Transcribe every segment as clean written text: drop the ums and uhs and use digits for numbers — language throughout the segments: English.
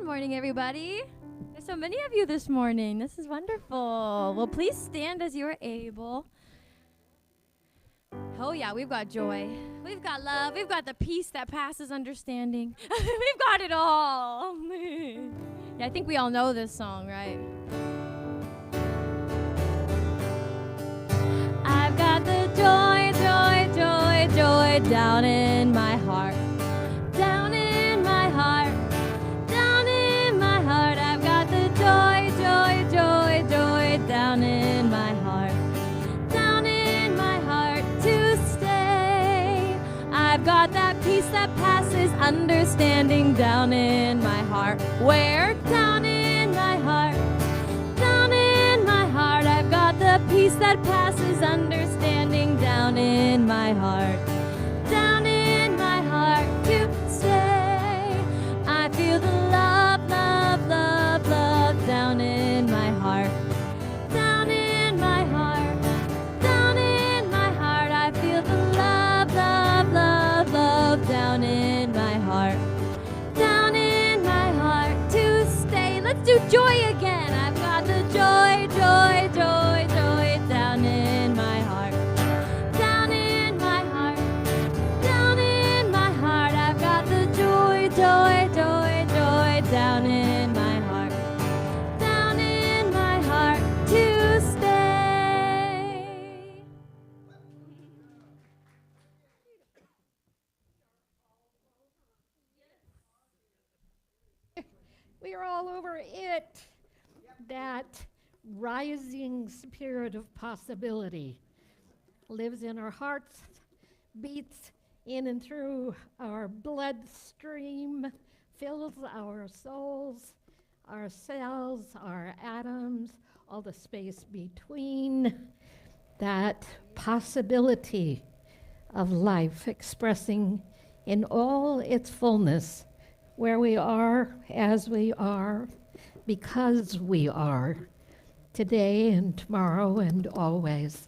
morning, everybody. There's so many of you this morning. This is wonderful. Well, please stand as you are able. Oh, yeah, we've got joy. We've got love. We've got the peace that passes understanding. We've got it all. Yeah, I think we all know this song, right? I've got the joy, joy, joy, joy down in my heart. Down in my heart. Down in my heart. I've got the joy, joy, joy, joy down in my heart. Down in my heart to stay. I've got that peace that passes understanding down in my heart. Where? Down in my heart. Down in my heart. I've got the peace that passes understanding down in my heart. Down in my heart to stay. I feel the love, love, love, love down in my heart. Down in my heart. Down in my heart. I feel the love, love, love, love down in my heart. Down in my heart to stay. Let's do joy again. I've got the joy, joy, joy, joy down in my heart. Down in my heart. Down in my heart. I've got the joy, joy, joy, joy down in my heart. Down in my heart to stay. We are all over it. That rising spirit of possibility lives in our hearts, beats in and through our bloodstream, fills our souls, our cells, our atoms, all the space between. That possibility of life expressing in all its fullness where we are, as we are, because we are, today and tomorrow and always.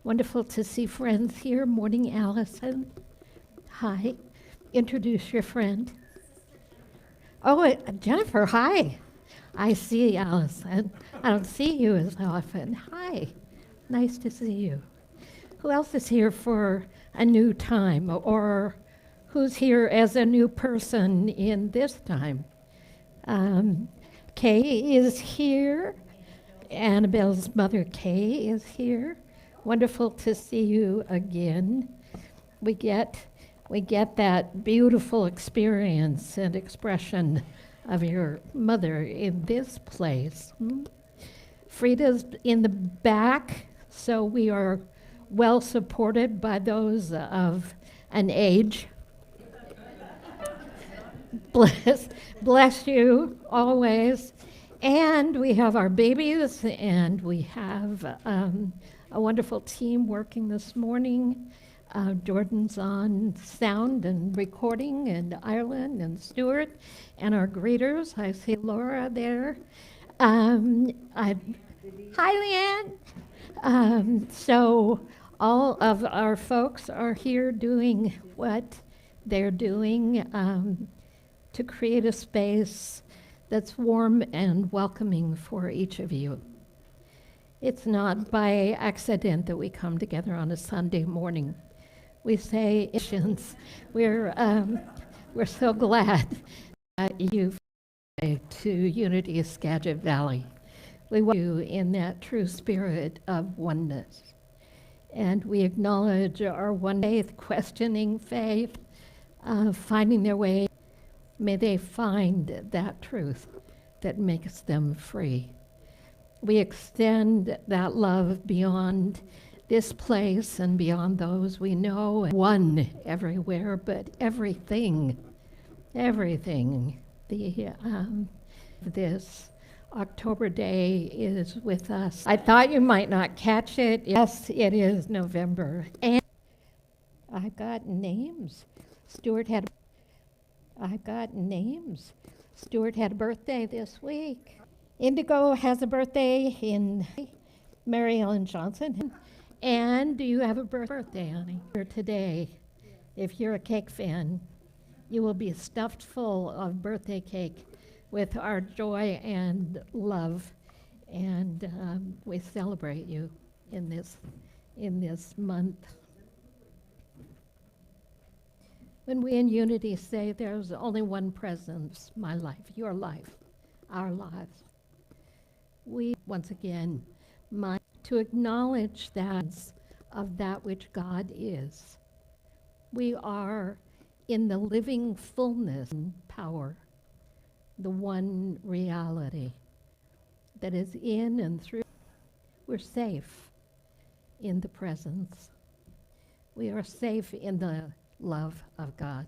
Wonderful to see friends here. Morning, Allison. Hi. Introduce your friend. Oh, Jennifer, hi. I see Allison. I don't see you as often. Hi. Nice to see you. Who else is here for a new time, or who's here as a new person in this time? Kay is here. Annabelle's mother, Kay, is here. Wonderful to see you again. We get that beautiful experience and expression of your mother in this place. Frida's in the back, so we are well supported by those of an age. Bless you always. And we have our babies, and we have a wonderful team working this morning. Jordan's on sound and recording, and Ireland and Stuart, and our greeters. I see Laura there. Hi, Leanne. So all of our folks are here doing what they're doing to create a space that's warm and welcoming for each of you. It's not by accident that we come together on a Sunday morning. We say, we're so glad that you've come to Unity of Skagit Valley. We want you in that true spirit of oneness. And we acknowledge our one faith, questioning faith, finding their way. May they find that truth that makes them free. We extend that love beyond this place and beyond those we know. One everywhere, but everything. This October day is with us. I thought you might not catch it. Yes, it is November. And I've got names. I've got names. Stuart had a birthday this week. Indigo has a birthday in Mary Ellen Johnson. And do you have a birthday, honey? Today, if you're a cake fan, you will be stuffed full of birthday cake with our joy and love, and we celebrate you in this month. When we in unity say there's only one presence, my life, your life, our lives, we once again mind to acknowledge that of that which God is. We are in the living fullness and power, the one reality that is in and through. We're safe in the presence. We are safe in the love of God.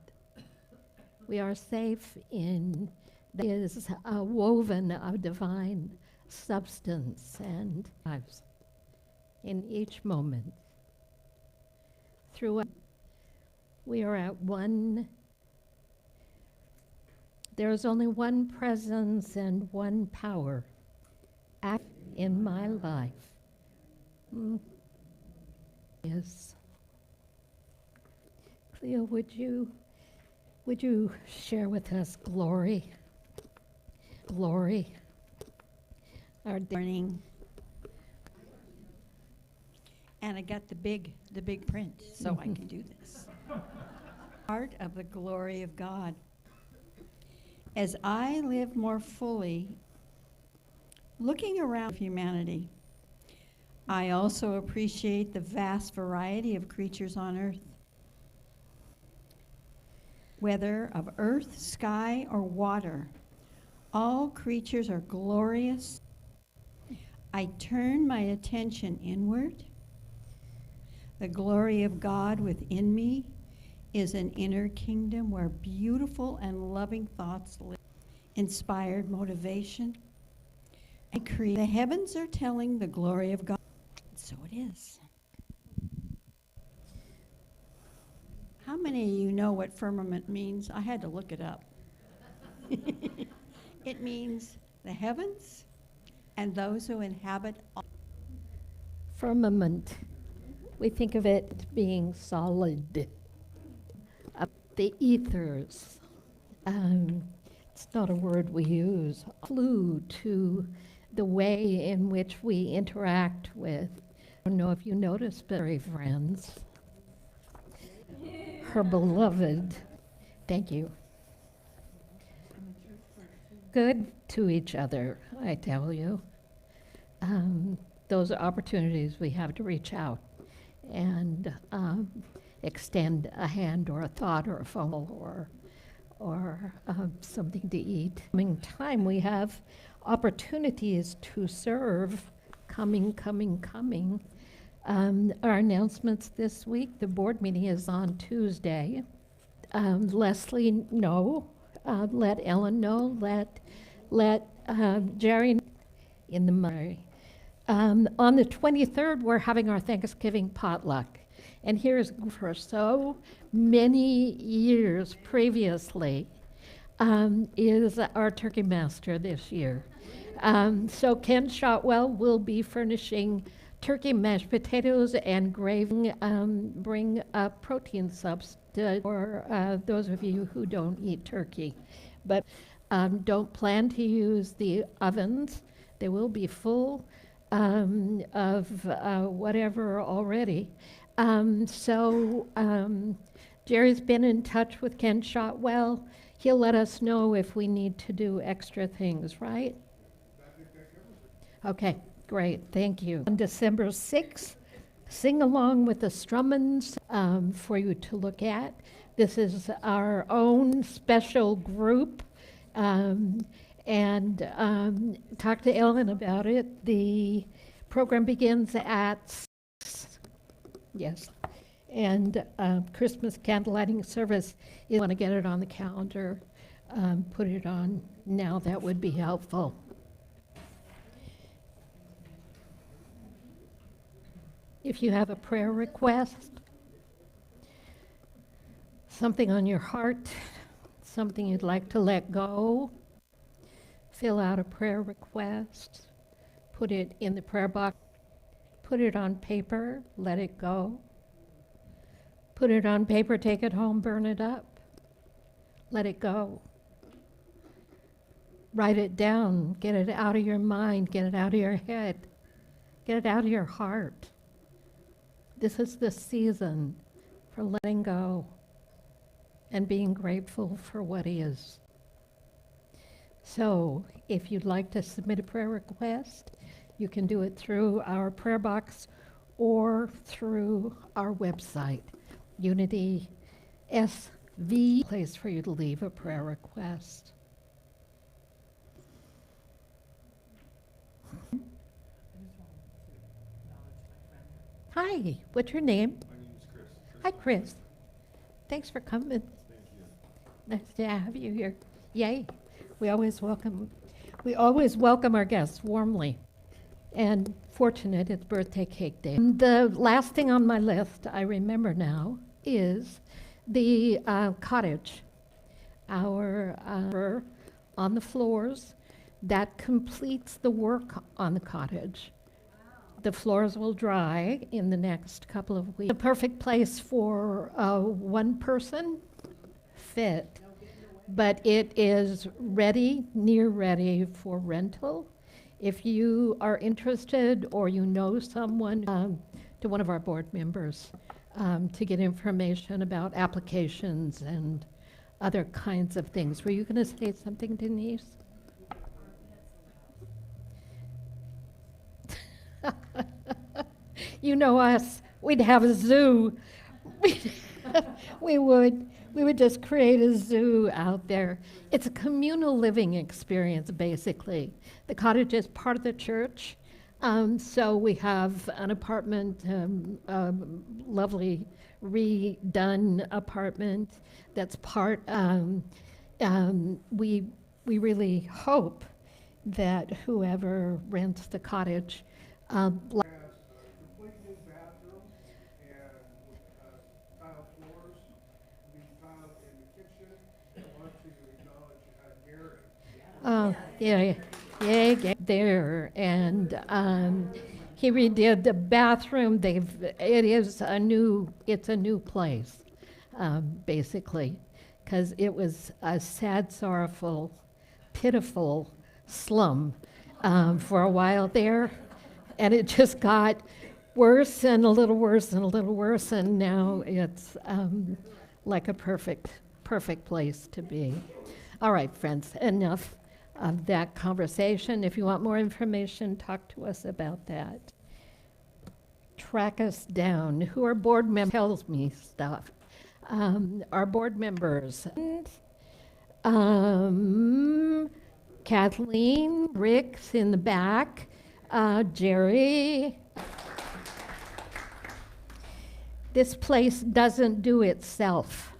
We are safe in that is a woven of divine substance and lives in each moment. Throughout, we are at one. There is only one presence and one power act in my life. Yes. Cleo, would you share with us glory? Glory. Our Morning. And I got the big print, so I can do this. Part of the glory of God. As I live more fully, looking around humanity, I also appreciate the vast variety of creatures on earth. Whether of earth, sky, or water, all creatures are glorious. I turn my attention inward. The glory of God within me is an inner kingdom where beautiful and loving thoughts live, inspired motivation. The heavens are telling the glory of God. So it is. How many of you know what firmament means? I had to look it up. It means the heavens and those who inhabit. firmament. We think of it being solid. The ethers. It's not a word we use. Flew to the way in which we interact with. I don't know if you noticed, but very friends. Her beloved. Thank you. Good to each other, I tell you. Those are opportunities we have to reach out and extend a hand or a thought or a phone or something to eat. Coming time, we have opportunities to serve coming. Our announcements this week, the board meeting is on Tuesday. Leslie know, let Ellen know, let Jerry in the Murray. On the 23rd, we're having our Thanksgiving potluck. And here's for so many years previously is our turkey master this year. So Ken Shotwell will be furnishing turkey, mashed potatoes, and gravy. Bring a protein substitute for those of you who don't eat turkey. But don't plan to use the ovens. They will be full of whatever already. Jerry's been in touch with Ken Shotwell. He'll let us know if we need to do extra things, right? Okay, great, thank you. On December 6th, sing along with the Strummins for you to look at. This is our own special group. Talk to Ellen about it. The program begins at 6. Yes. And Christmas candlelighting service, if you want to get it on the calendar, put it on now. That would be helpful. If you have a prayer request, something on your heart, something you'd like to let go, fill out a prayer request, put it in the prayer box, put it on paper, let it go. Put it on paper, take it home, burn it up. Let it go. Write it down. Get it out of your mind. Get it out of your head. Get it out of your heart. This is the season for letting go and being grateful for what is. So, if you'd like to submit a prayer request, you can do it through our prayer box or through our website, Unity SV, place for you to leave a prayer request. Hi, what's your name? My name is Chris. Hi, Chris. Thanks for coming. Thank you. Nice to have you here. Yay. We always welcome our guests warmly. And fortunate, it's birthday cake day. The last thing on my list, I remember now, is the cottage. Our on the floors, that completes the work on the cottage. The floors will dry in the next couple of weeks. The perfect place for one person fit, but it is ready, near ready for rental. If you are interested or you know someone, to one of our board members to get information about applications and other kinds of things. Were you going to say something, Denise? You know us, we'd have a zoo. We would just create a zoo out there. It's a communal living experience, basically. The cottage is part of the church, so we have an apartment, lovely redone apartment that's part. We really hope that whoever rents the cottage Complete new bathroom and tile floors, new tile in the kitchen. I want to acknowledge Gary. there, and he redid the bathroom. It's a new place, basically, because it was a sad, sorrowful, pitiful slum for a while there. And it just got worse and a little worse and a little worse, and now it's like a perfect place to be. All right, friends, enough of that conversation. If you want more information, talk to us about that. Track us down. Who are board members? Tells me stuff. Our board members. Kathleen, Rick's in the back. Jerry. This place doesn't do itself.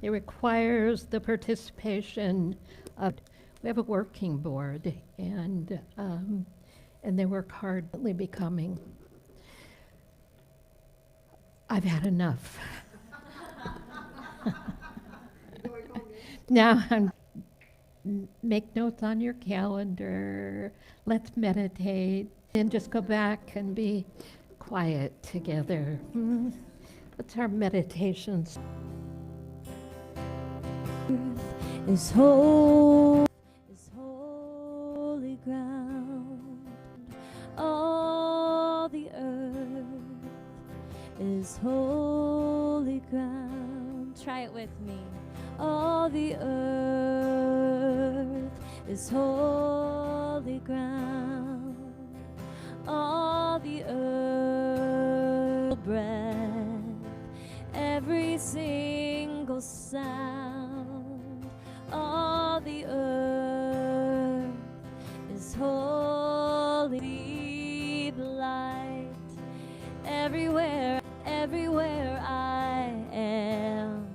It requires the participation of, we have a working board, and they work hard at becoming. I've had enough. Now make notes on your calendar. Let's meditate and just go back and be quiet together. What's our meditations? Is holy ground. All the earth is holy ground. Try it with me. All the earth is holy ground. All the earth breath, every single sound. All the earth is holy light. Everywhere I am,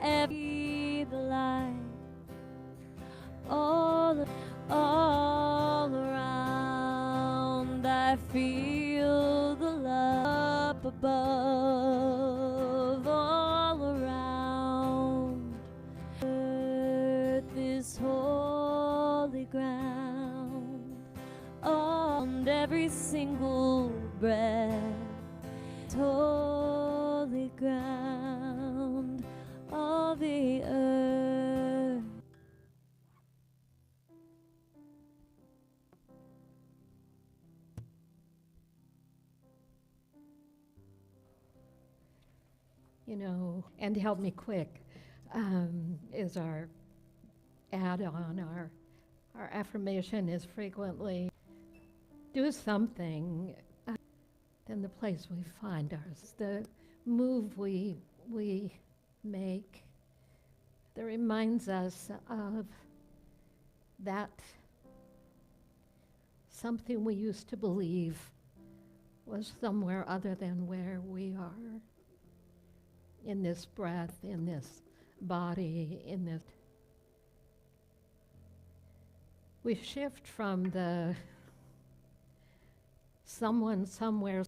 every light. All around, I feel the love up above. All around, earth is holy ground. On every single breath, holy ground. All the earth. and help me quick is our add-on. Our affirmation is frequently do something in the place we find us, the move we make that reminds us of that something we used to believe was somewhere other than where we are in this breath, in this body, in this. We shift from the someone somewhere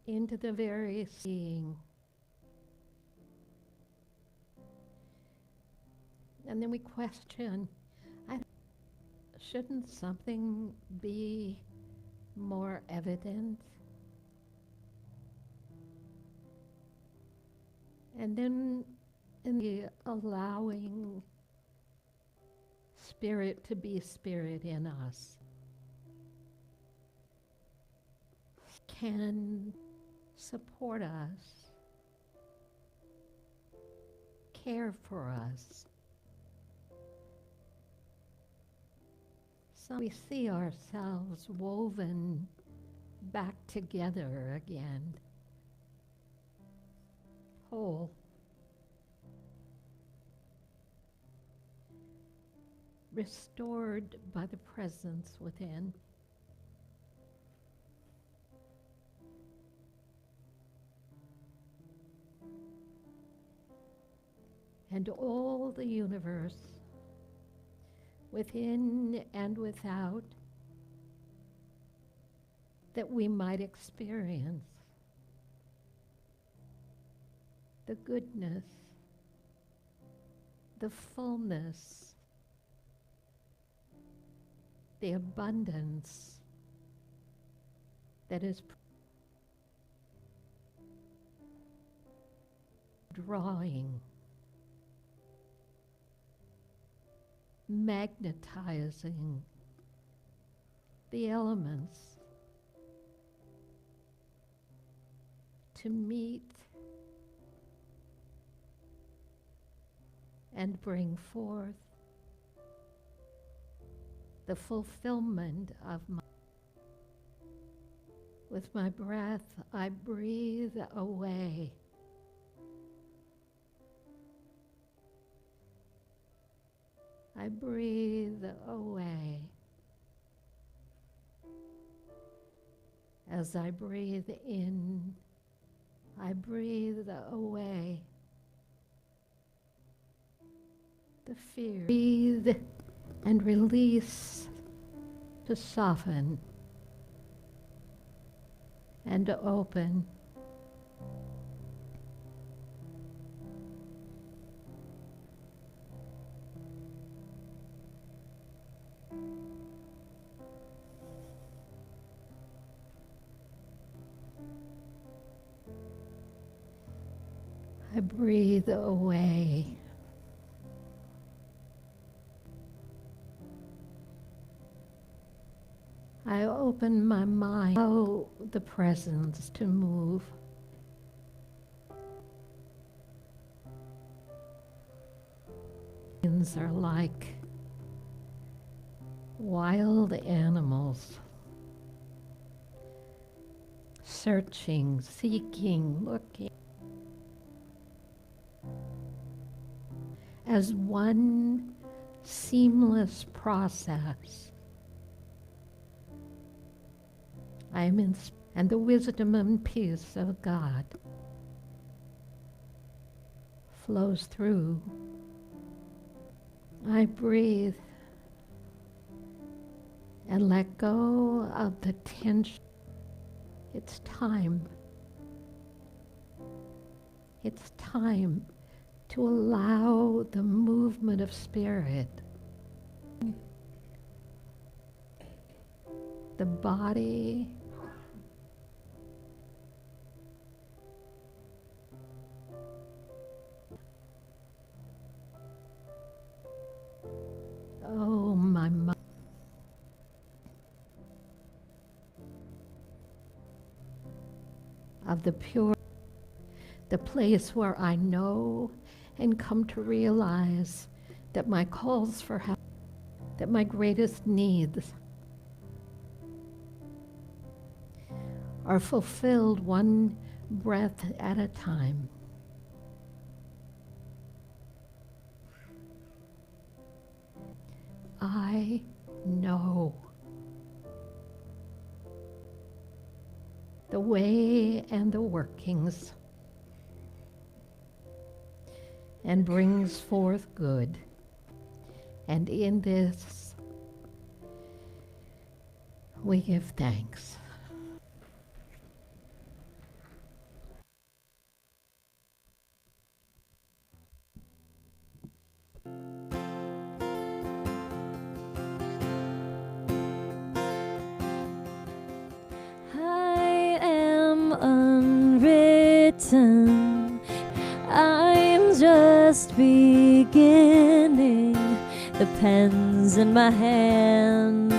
into the very seeing. And then we question, shouldn't something be more evident? And then in the allowing spirit to be spirit in us can support us, care for us. So we see ourselves woven back together again, whole. Restored by the presence within. And all the universe, within and without, that we might experience the goodness, the fullness, the abundance that is drawing, magnetizing the elements to meet and bring forth the fulfillment of my. With my breath, I breathe away I breathe away. As I breathe in, I breathe away the fear. Breathe and release to soften and to open. I breathe away. I open my mind, allow the presence to move. Humans are like wild animals, searching, seeking, looking. As one seamless process. I am in, and the wisdom and peace of God flows through. I breathe and let go of the tension. It's time. It's time to allow the movement of spirit. The body oh, my mind. Of the pure the place where I know and come to realize that my calls for help, that my greatest needs are fulfilled one breath at a time. I know the way and the workings, and brings forth good. And in this, we give thanks. I am unwritten. I'm just beginning. The pen's in my hand.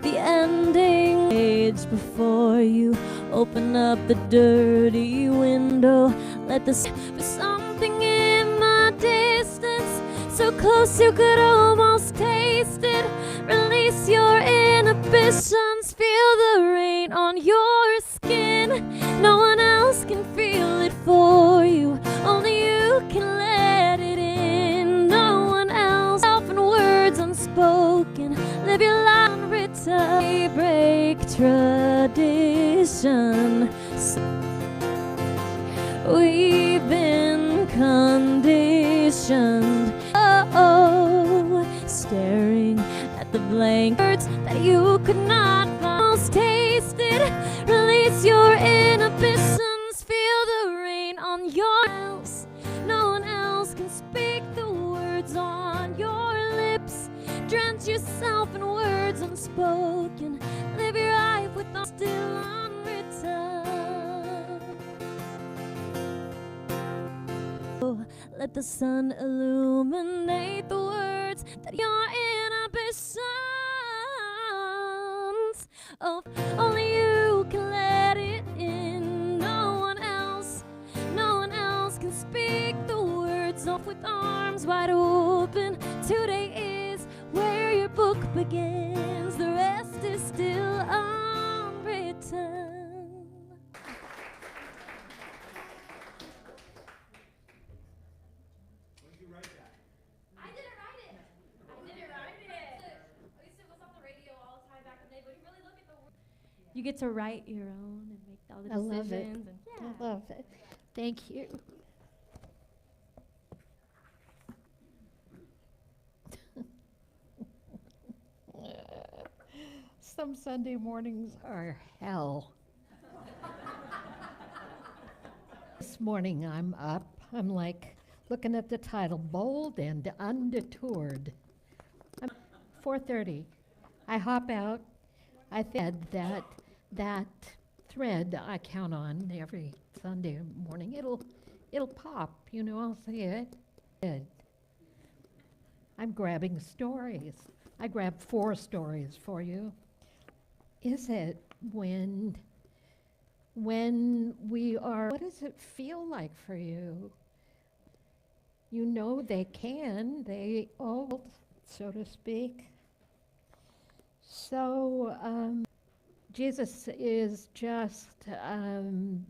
The ending page before you. Open up the dirty window. Let the for something in my distance. So close you could almost taste it. Release your inhibitions. Feel the rain on your skin. No one else can feel it for you. Only you can let it in. No one else. Self and words unspoken. Live your life unwritten. Break tradition. We've been conditioned. Oh, staring at the blank words that you could not almost taste it. Release your inhibitions. Feel the rain on your house. No one else can speak the words on your lips. Drench yourself in words unspoken. Live your life with all still unwritten. Let the sun illuminate the words that your inhibitions. Oh, only you can let it in. No one else can speak the words off with arms wide open. Today is where your book begins. The rest is still unwritten. You get to write your own and make all the I love it. decisions. And I love it. Thank you. Some Sunday mornings are hell. This morning I'm up. I'm like looking at the title, Bold and Undeterred. 4:30. I hop out. I said that thread I count on every Sunday morning. It'll pop. I'll see it. I'm grabbing stories. I grabbed 4 stories for you. Is it when we are, what does it feel like for you? They all, so to speak. So Jesus is just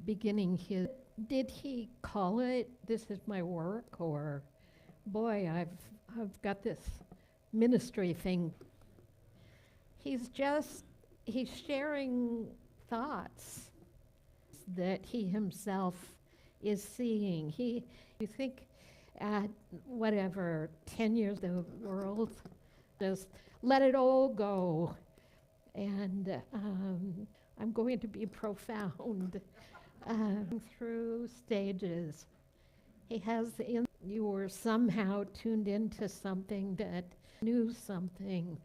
beginning his, did he call it, this is my work, or boy, I've got this ministry thing. He's sharing thoughts that he himself is seeing. You think at whatever, 10 years the world, just let it all go. And I'm going to be profound through stages. He has, you were somehow tuned into something that knew something.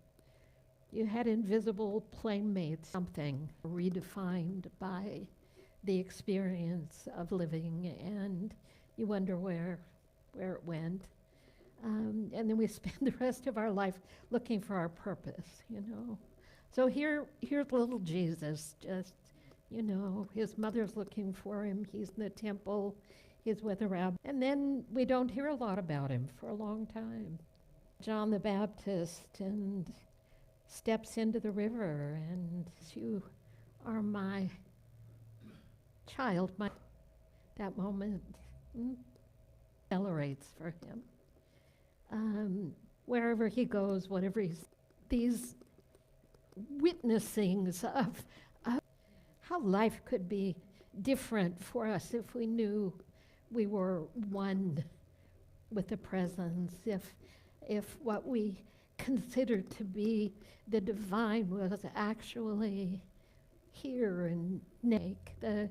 You had invisible playmates, something redefined by the experience of living, and you wonder where it went. And then we spend the rest of our life looking for our purpose, So here's little Jesus, just, his mother's looking for him. He's in the temple. He's with a rabbi. And then we don't hear a lot about him for a long time. John the Baptist and steps into the river, and you are my child. That moment accelerates for him. Wherever he goes, whatever these witnessings of how life could be different for us if we knew we were one with the presence, if what we considered to be the divine was actually here and make. The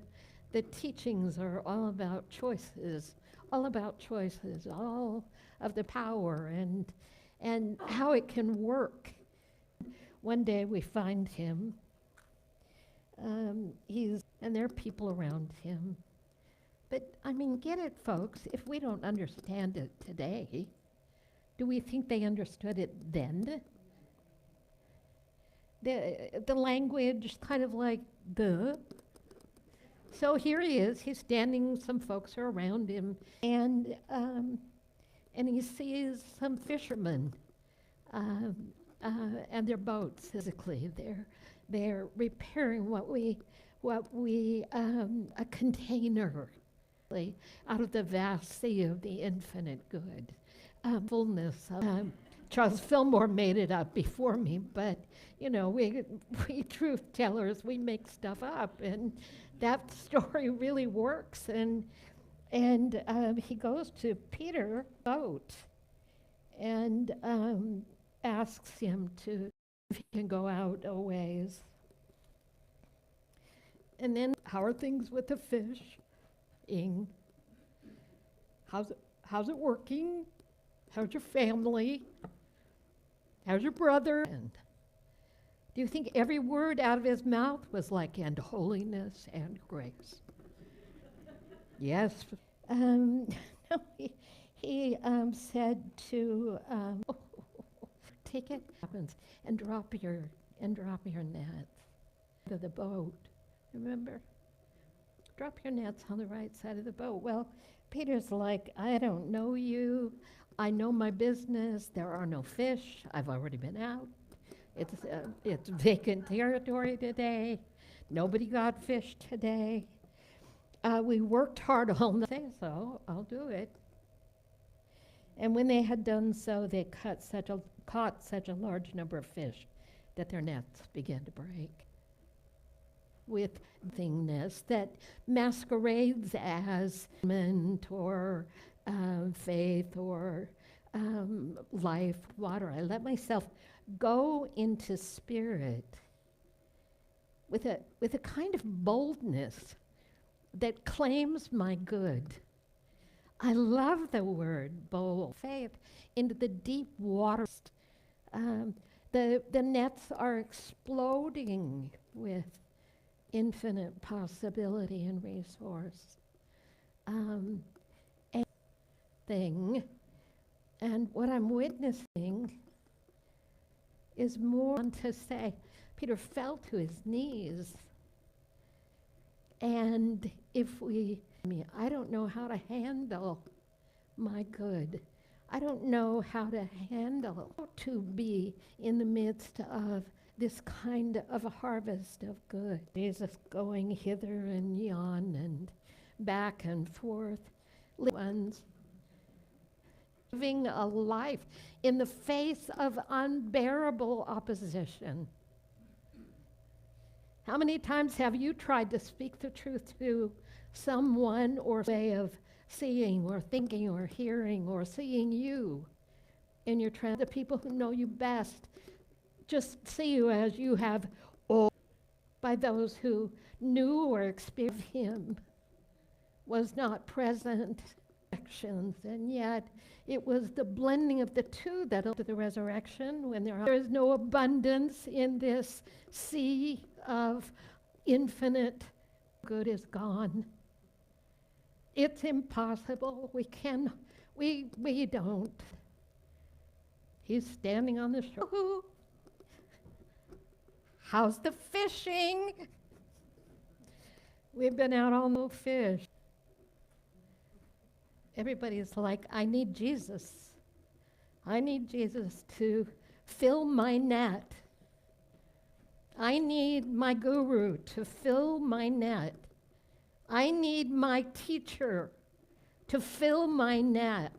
teachings are all about choices, all of the power and how it can work. One day we find him, and there are people around him. But, I mean, get it, folks, if we don't understand it today, do we think they understood it then? The language, kind of like, duh. So here he is, he's standing, some folks are around him, and he sees some fishermen and their boats, physically. They're repairing a container out of the vast sea of the infinite good. Fullness of, Charles Fillmore made it up before me, but you know, we truth tellers, we make stuff up, and that story really works. And he goes to Peter's boat and asks him if he can go out a ways. And then, how are things with the fish? How's it working? How's your family? How's your brother? And do you think every word out of his mouth was like, and holiness and grace? Yes. No, he said to take it and drop your nets to the boat. Remember? Drop your nets on the right side of the boat. Well, Peter's like, I don't know you. I know my business. There are no fish. I've already been out. It's vacant territory today. Nobody got fish today. We worked hard all night, so I'll do it. And when they had done so, they caught such a large number of fish that their nets began to break. With thingness that masquerades as or faith or life, water. I let myself go into spirit with a kind of boldness that claims my good. I love the word bold. Faith into the deep waters. The nets are exploding with infinite possibility and resource. And what I'm witnessing is more to say. Peter fell to his knees, and I don't know how to handle my good. I don't know how to handle to be in the midst of this kind of a harvest of good. Jesus going hither and yon and back and forth. Ones living a life in the face of unbearable opposition. How many times have you tried to speak the truth to someone or way of seeing or thinking or hearing or seeing you in your the people who know you best just see you as you have all by those who knew or experienced him was not present actions, and yet it was the blending of the two that led to the resurrection when there is no abundance in this sea of infinite good is gone. It's impossible. We don't. He's standing on the shore. How's the fishing? We've been out on the fish. everybody's like, I need Jesus. I need Jesus to fill my net. I need my guru to fill my net. I need my teacher to fill my net.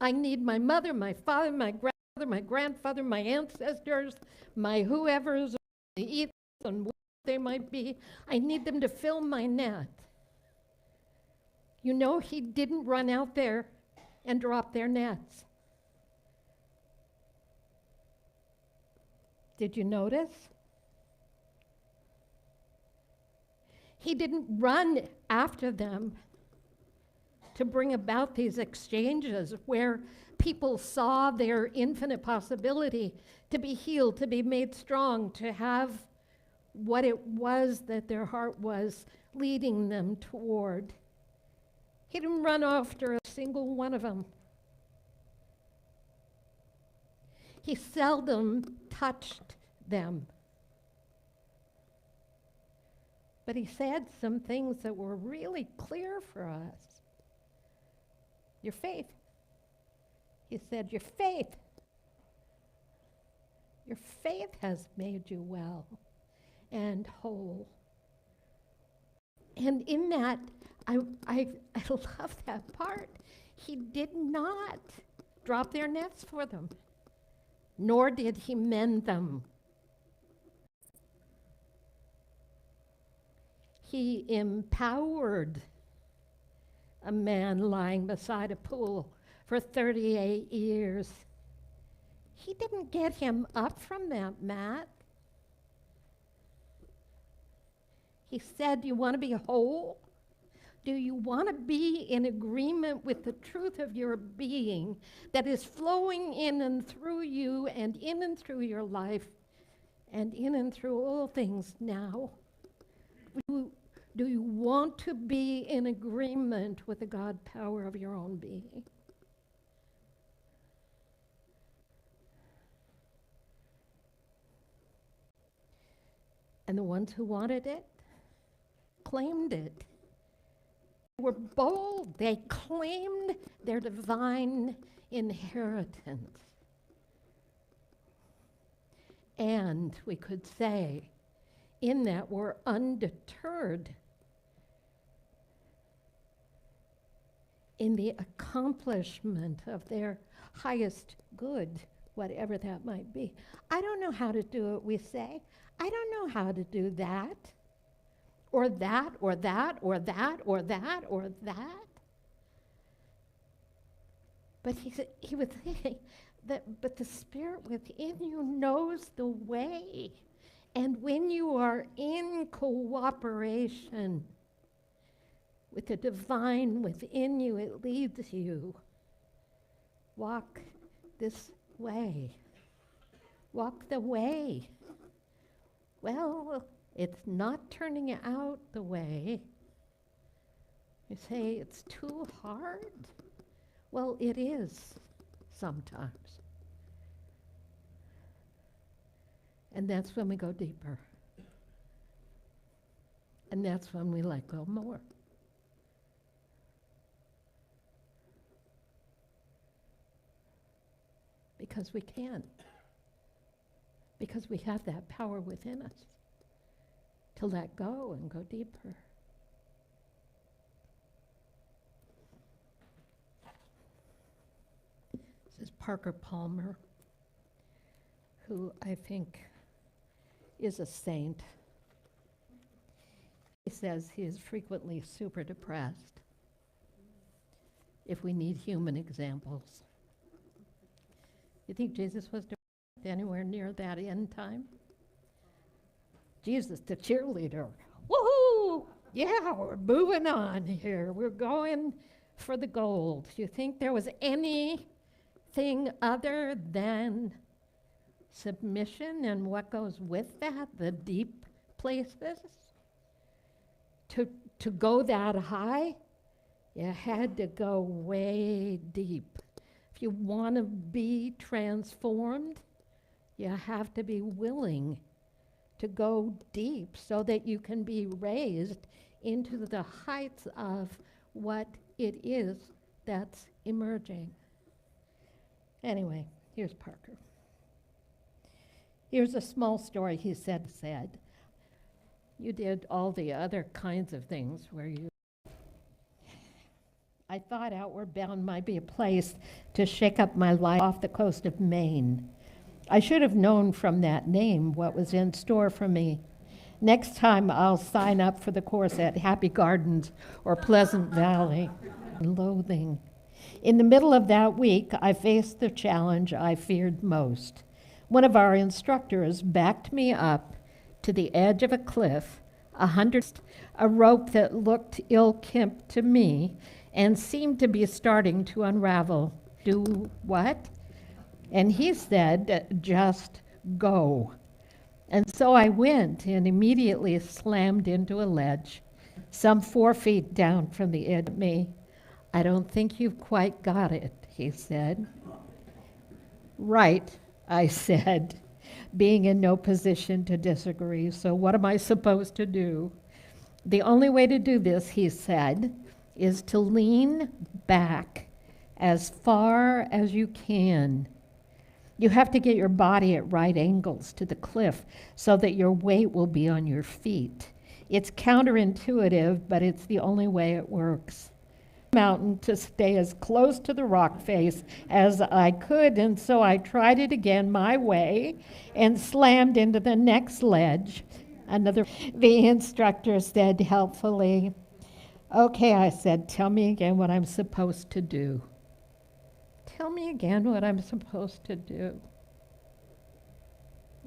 I need my mother, my father, my grandmother, my grandfather, my ancestors, my whoever's, the ethos and what they might be. I need them to fill my net. You know, he didn't run out there and drop their nets. Did you notice? He didn't run after them to bring about these exchanges where people saw their infinite possibility to be healed, to be made strong, to have what it was that their heart was leading them toward. He didn't run after a single one of them. He seldom touched them. But he said some things that were really clear for us. Your faith. He said, your faith has made you well and whole. And in that, I love that part. He did not drop their nets for them, nor did he mend them. He empowered a man lying beside a pool for 38 years. He didn't get him up from that mat. He said, do you want to be whole? Do you want to be in agreement with the truth of your being that is flowing in and through you and in and through your life and in and through all things now? Do you want to be in agreement with the God power of your own being? And the ones who wanted it claimed it. They were bold. They claimed their divine inheritance. And we could say, in that were undeterred in the accomplishment of their highest good, whatever that might be. I don't know how to do it, we say. I don't know how to do that, or that, or that, or that, or that, or that. But he was saying that, but the Spirit within you knows the way. And when you are in cooperation with the divine within you, it leads you. Walk this way. Walk the way. Well, it's not turning out the way. You say it's too hard. Well, it is sometimes. And that's when we go deeper. And that's when we let go more. Because we can. Because we have that power within us to let go and go deeper. This is Parker Palmer, who I think is a saint. He says he is frequently super depressed. If we need human examples. You think Jesus was depressed anywhere near that end time? Jesus, the cheerleader. Woohoo! Yeah, we're moving on here. We're going for the gold. Do you think there was anything other than submission and what goes with that, the deep places? To go that high, you had to go way deep. If you want to be transformed, you have to be willing to go deep so that you can be raised into the heights of what it is that's emerging. Anyway, here's Parker. Here's a small story he said. You did all the other kinds of things where you. I thought Outward Bound might be a place to shake up my life off the coast of Maine. I should have known from that name what was in store for me. Next time I'll sign up for the course at Happy Gardens or Pleasant Valley. Loathing. In the middle of that week, I faced the challenge I feared most. One of our instructors backed me up to the edge of a cliff, a rope that looked ill-kempt to me and seemed to be starting to unravel. Do what? And he said, just go. And so I went and immediately slammed into a ledge, some 4 feet down from the edge of me. I don't think you've quite got it, he said. Right, I said, being in no position to disagree. So what am I supposed to do? The only way to do this, he said, is to lean back as far as you can. You have to get your body at right angles to the cliff so that your weight will be on your feet. It's counterintuitive, but it's the only way it works. Mountain to stay as close to the rock face as I could, and so I tried it again my way and slammed into the next ledge. The instructor said helpfully, "Okay," I said, "tell me again what I'm supposed to do." Tell me again what I'm supposed to do.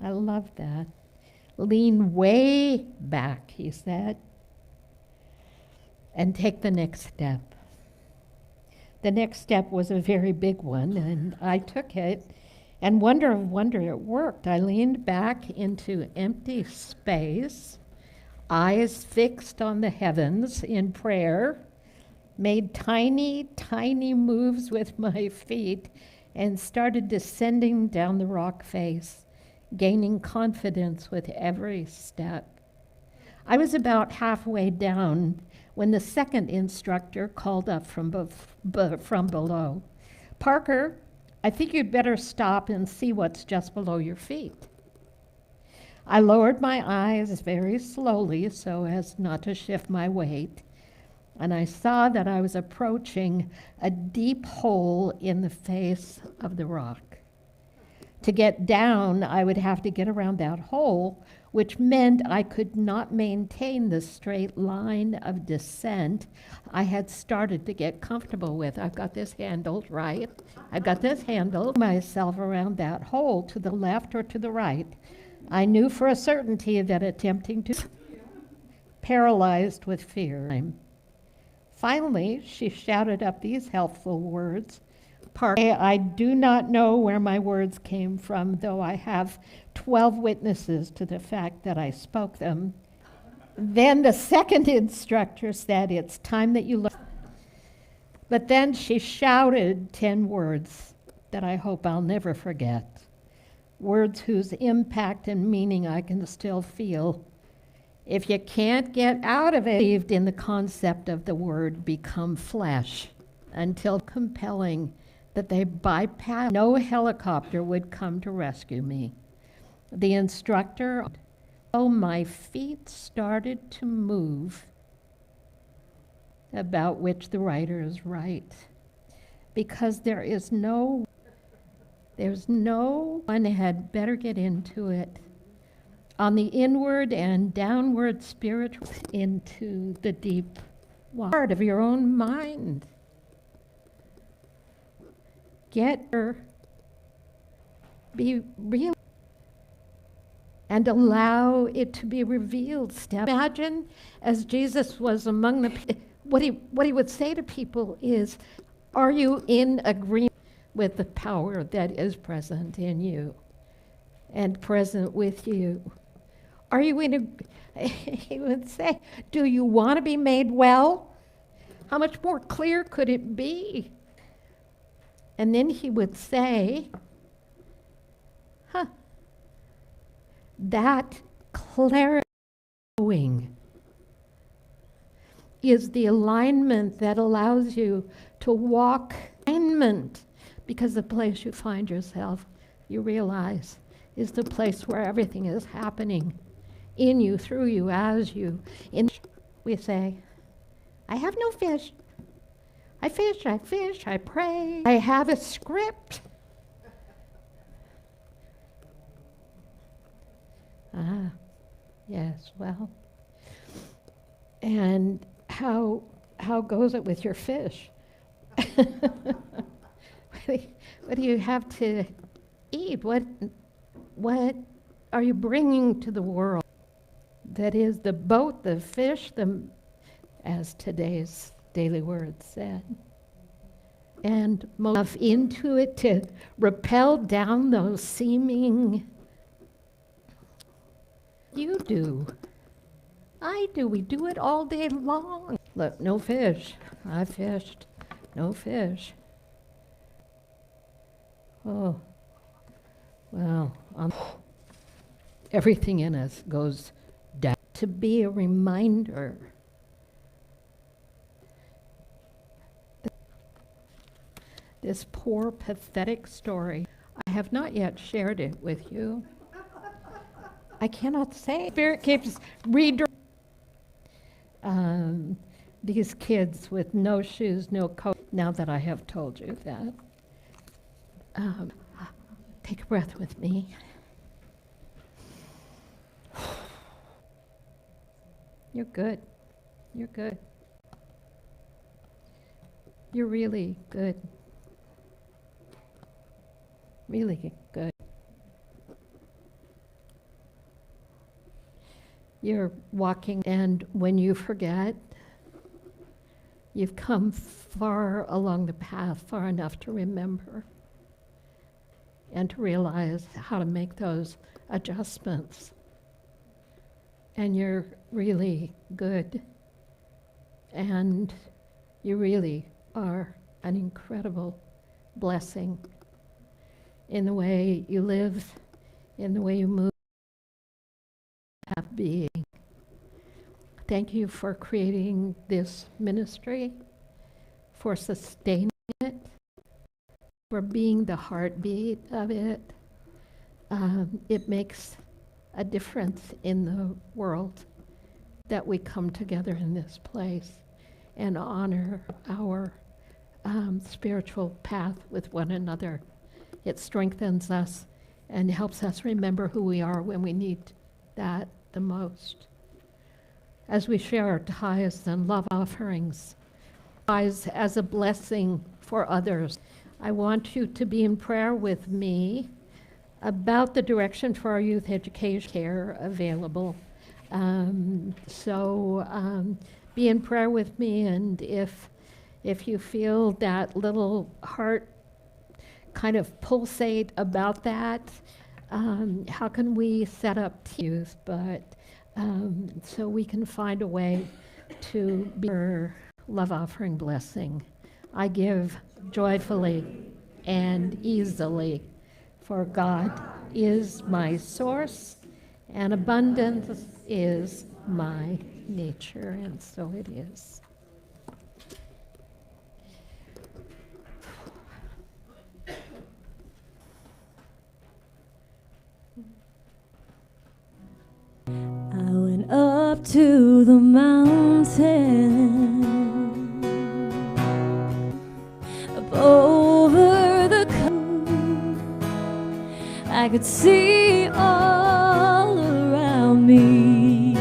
I love that. Lean way back, he said, and take the next step. The next step was a very big one, and I took it, and wonder of wonder, it worked. I leaned back into empty space, eyes fixed on the heavens in prayer, made tiny, tiny moves with my feet, and started descending down the rock face, gaining confidence with every step. I was about halfway down when the second instructor called up from below. "Parker, I think you'd better stop and see what's just below your feet." I lowered my eyes very slowly so as not to shift my weight, and I saw that I was approaching a deep hole in the face of the rock. To get down, I would have to get around that hole, which meant I could not maintain the straight line of descent I had started to get comfortable with. I've got this handled, right? I've got this handled myself around that hole to the left or to the right. I knew for a certainty that attempting to paralyzed with fear. Finally, she shouted up these helpful words. "Parker, I do not know where my words came from, though I have 12 witnesses to the fact that I spoke them." Then the second instructor said, "It's time that you learn." But then she shouted 10 words that I hope I'll never forget, words whose impact and meaning I can still feel. If you can't get out of it, believed in the concept of the word become flesh until compelling that they bypass. No helicopter would come to rescue me. The instructor, my feet started to move, about which the writer is right, because there's no one had better get into it. On the inward and downward spiritual into the deep part of your own mind. Get her, be real, and allow it to be revealed. Imagine as Jesus was among the people, what he would say to people is, are you in agreement with the power that is present in you and present with you? Are you he would say, do you want to be made well? How much more clear could it be? And then he would say, that clarity is the alignment that allows you to walk alignment, because the place you find yourself, you realize, is the place where everything is happening in you, through you, as you. We say, I have no fish. I fish, I pray. I have a script. Ah, yes, well. And how goes it with your fish? What do you have to eat? What are you bringing to the world? That is the boat, the fish, as today's daily word said. And enough into it to rappel down those seeming. You do. I do. We do it all day long. Look, no fish. I fished. No fish. Oh, well, everything in us goes down. To be a reminder. This poor, pathetic story. I have not yet shared it with you. I cannot say. Spirit keeps redirecting. These kids with no shoes, no coat. Now that I have told you that. Take a breath with me. You're good. You're good. You're really good. Really good. You're walking, and when you forget, you've come far along the path, far enough to remember and to realize how to make those adjustments. And you're really good. And you really are an incredible blessing in the way you live, in the way you move, have being. Thank you for creating this ministry, for sustaining it, for being the heartbeat of it. It makes a difference in the world that we come together in this place and honor our spiritual path with one another. It strengthens us and helps us remember who we are when we need that the most. As we share our tithes and love offerings, as a blessing for others, I want you to be in prayer with me about the direction for our youth education care available. Be in prayer with me, and if you feel that little heart kind of pulsate about that, how can we set up youth, but so we can find a way to be our love offering blessing. I give joyfully and easily, for God is my source, and abundance is my nature, and so it is. I went up to the mountain, up over the I could see all around me,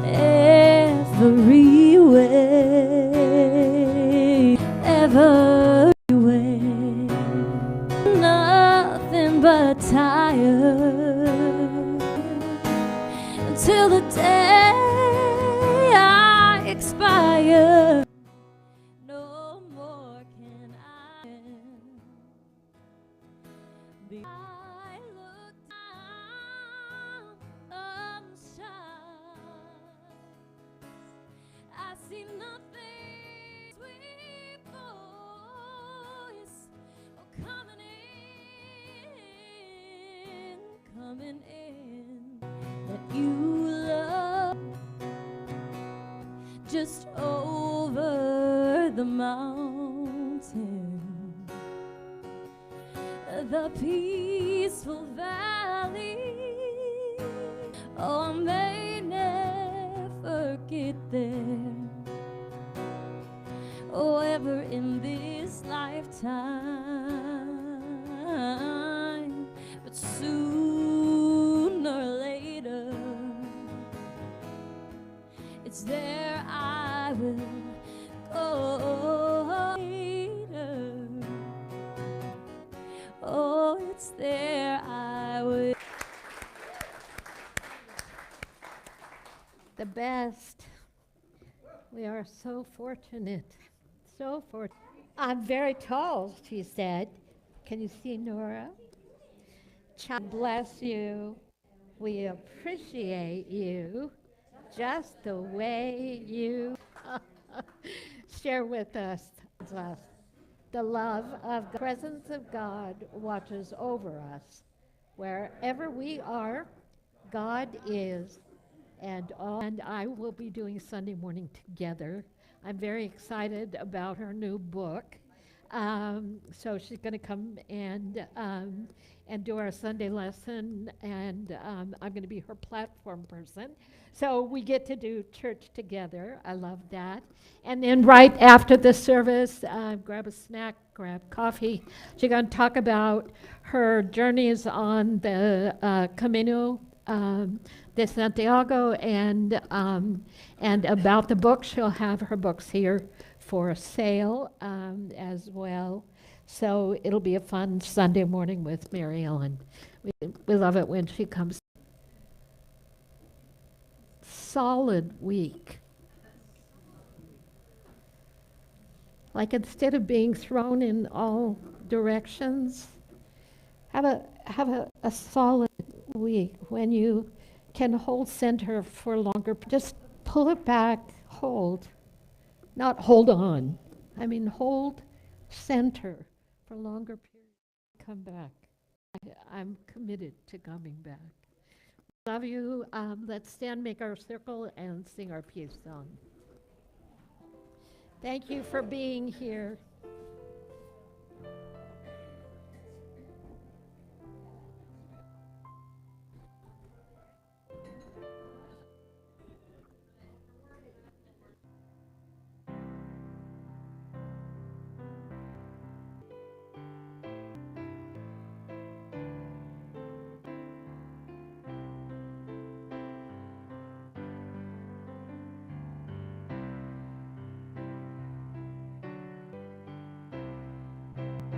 every way, every way, nothing but tired, until the day I expire. No more can I be. I look down on the stars, I see nothing. Sweet voice, oh, coming in, that you love. mountain, the peaceful valley. Oh, I may never get there, oh, ever in this lifetime, but sooner or later, it's there I will go. Later, oh, it's there I will. The best. We are so fortunate. So fortunate. I'm very tall, she said. Can you see Nora? God bless you. We appreciate you just the way you share with us. The love of the presence of God watches over us. Wherever we are, God is. And I will be doing Sunday morning together. I'm very excited about her new book. So she's going to come and do our Sunday lesson, and I'm going to be her platform person. So we get to do church together. I love that. And then right after the service, grab a snack, grab coffee. She's going to talk about her journeys on the Camino de Santiago, and about the book. She'll have her books here for sale as well. So it'll be a fun Sunday morning with Mary Ellen. We love it when she comes. Solid week. Like, instead of being thrown in all directions, have a solid week when you can hold center for longer. Just pull it back, hold, not hold on. I mean, hold center for longer periods. Come back. I'm committed to coming back. Love you. Let's stand, make our circle, and sing our peace song. Thank you for being here.